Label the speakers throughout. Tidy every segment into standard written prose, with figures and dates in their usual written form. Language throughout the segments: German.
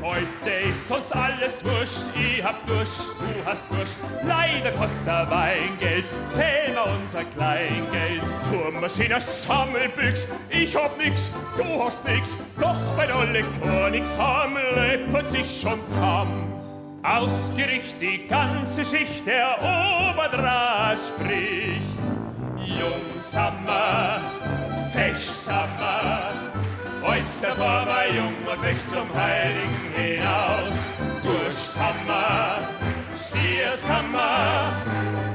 Speaker 1: Heute ist uns alles wurscht, ich hab Durst, du hast Durst. Leider kostet der Weingeld, zähl mal unser Kleingeld. Turmmaschine, Sammelbüchs, ich hab nix, du hast nix. Doch wenn alle gar nix haben, läppert sich schon zusammen. Ausgericht die ganze Schicht, der Oberdra spricht. Jungsammer, Fechsammer, Oysterformer, Jung und Fech zum Heiligen hinaus. Dursthammer, Stiersammer,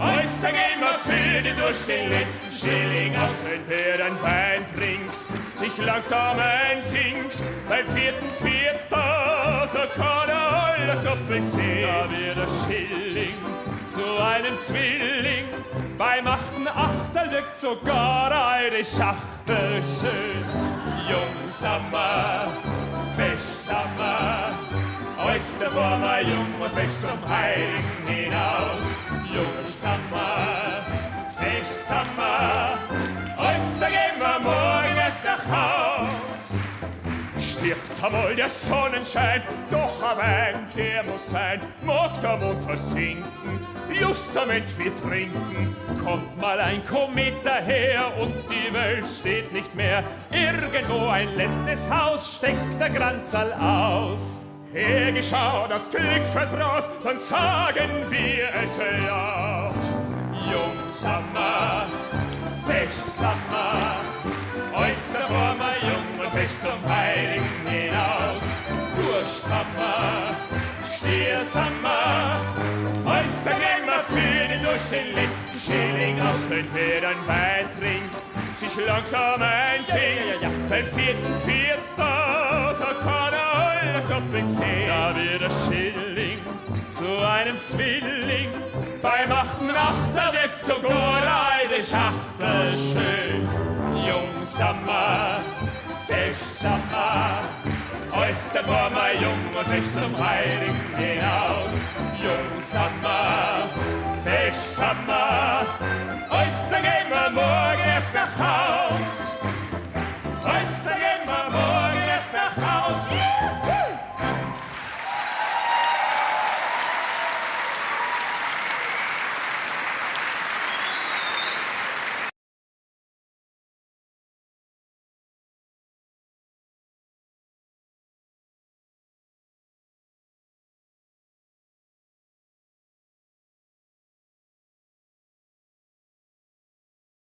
Speaker 1: Oyster gehen wir für die durch den letzten Schilling aus. Wenn der ein Wein trinkt, sich langsam einsinkt, beim Vierter, da kann er alles doppelt sehen. Da wird der Schilling zu einem Zwilling, beim achten Achter liegt sogar eine Schachtel schön. Jungsammer, Fechsammer, Oysterformer, Jung und Fech zum Heiligen hinaus. Jungsammer, Fechsammer, Oyster gehen wir morgen erst nach Haus. Stirbt einmal der Sonnenschein, doch ein Wein, der muss sein. Mag der Mond versinken, justament wir trinken. Kommt mal ein Komet daher und die Welt steht nicht mehr. Irgendwo ein letztes Haus steckt der Granzal aus. Hergeschaut, aufs Glück vertraut, dann sagen wir es laut. Jungsammer, Fechsammer, Oysterformer, Jung und Fech zum Heiligen hinaus. Dursthammer, Stiersammer, Oyster gehen wir für den durch den letzten Schilling aus. Wenn wer ein Wein trinkt, sich langsam einsinkt, beim Vierter, da kann er alles doppelt sehen. Da wird der Schilling zu einem Zwilling, beim achten Achter wirkt sogar eine Schachtel schön. Jungsammer, Fechsammer, Oysterformer, Jung und Fech zum Heiligen hinaus. Jungsammer,